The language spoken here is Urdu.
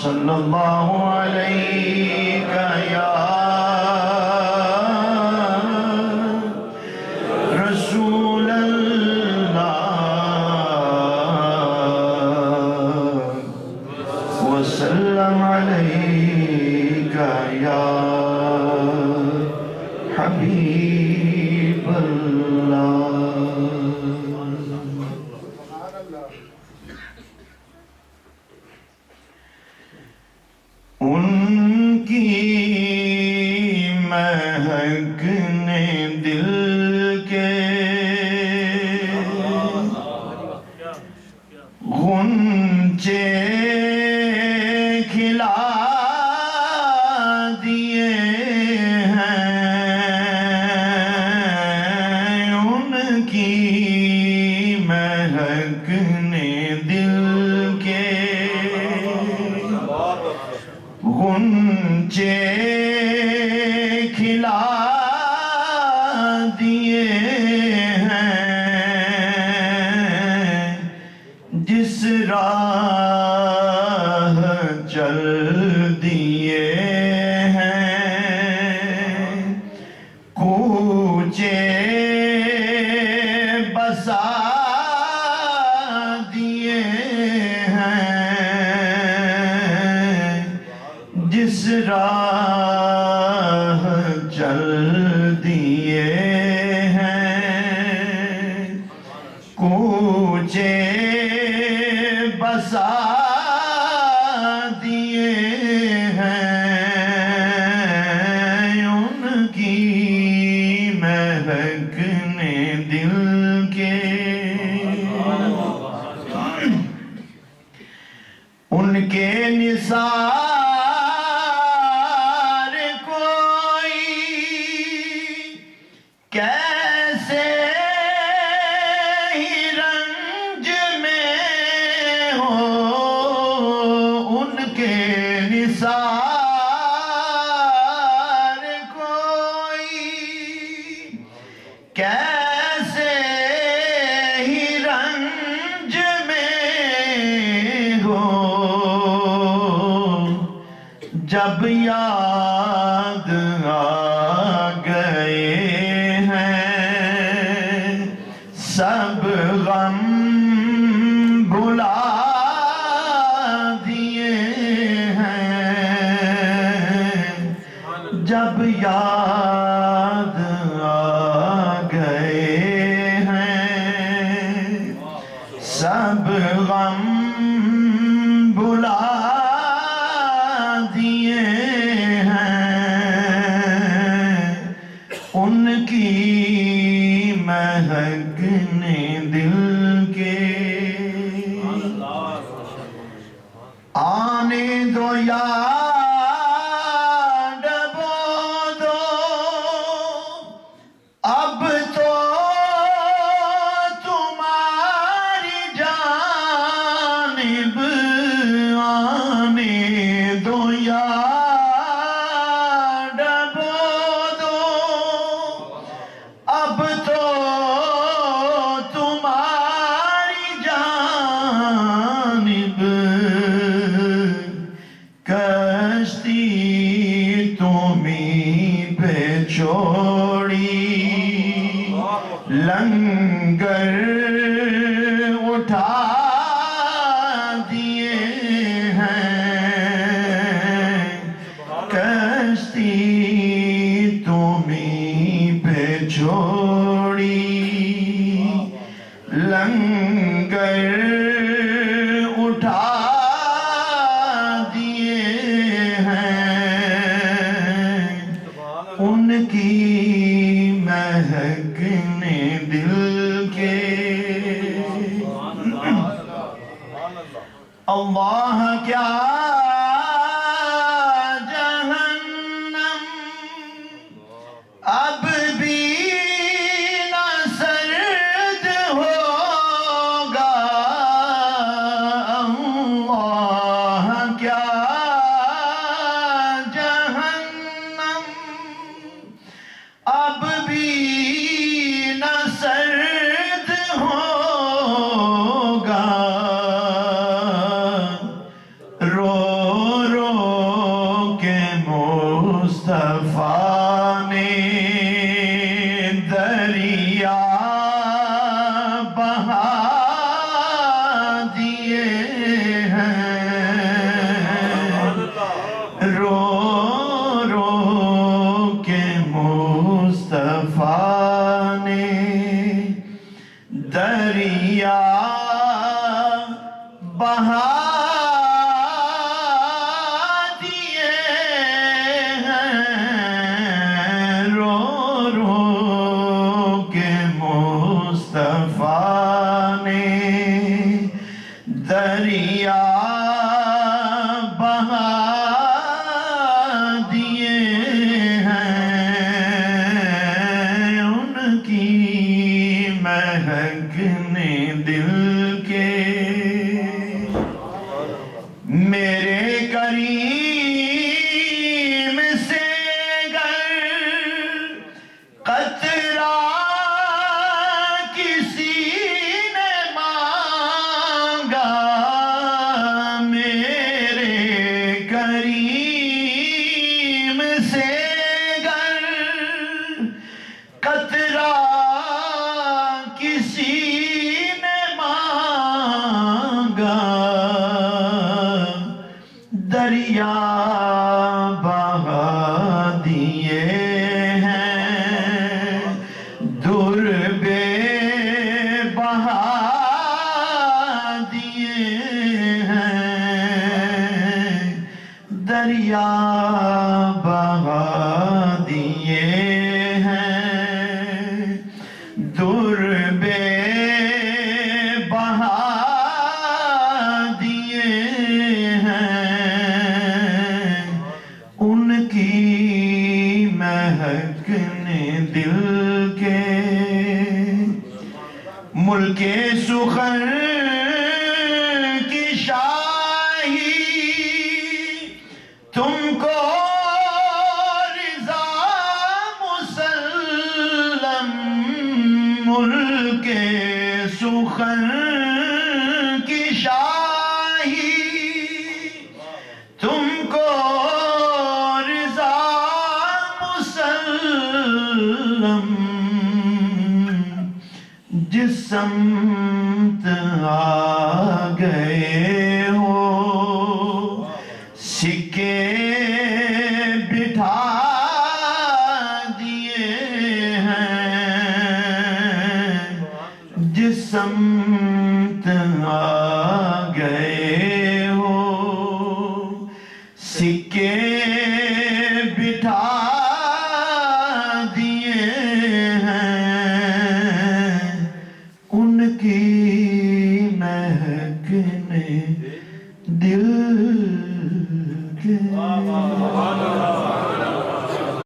صلی اللہ علیہ یا رسول اللہ وسلم علیہ یا حبیب اللہ. ان کی مہک نے دل کے غنچے کھلا دیے ہیں. ان کی مہک نے دل کے غنچے کھلا دیے ہیں. جس راہ چل دیے ہیں کوچے بسا دیے ہیں. جس راہ چل دیے ہیں کوچے بسا دیے ہیں. ان کی مہک نے دل کے ان کے نثار کوئی کیسے ہی رنج میں ہو. ان کے نثار کوئی کیسے ہی رنج میں ہو. جب یاد آ گئے ہیں سب غم بھلا دیے ہیں. جب یاد آ گئے ہیں سب غم بھلا دیے ہیں. ان کی مہک نے دل کے آنے دو یا ڈبو دو. اب تو تمہاری جانب آنے دو یا ڈبو دو. اب تو تمہاری جانب کشتی تمہیں پہ چھوڑی لنگر اٹھا دیے ہیں. کشتی تمہیں پہ چھوڑی لنگر اٹھا دیے ہیں. ان کی مہک نے دل کے اللہ کیا جہنم اب بھی نہ سرد ہوگا. اللہ کیا جہنم اب بھی نہ سرد ہوگا. رو رو کے مصطفیٰ نے دریا بہا دیے ہیں، ان کی مہک نے دل کے میرے کریم سے گر قطرہ کسی نے مانگا، میرے کریم سے گر قطرہ کسی نے مانگا، دریا بہا دیے ہیں، در بے بہا دیے ہیں، دریا بہا دیے ہیں، در بے بہا دیے ہیں، ان کی مہک نے دل کے ملک سخن کی شاہی تم کو رضا مسلم، ملک سخن کی شاہی تم کو رضا مسلم، جس سمت آ گئے ہو سکے بٹھا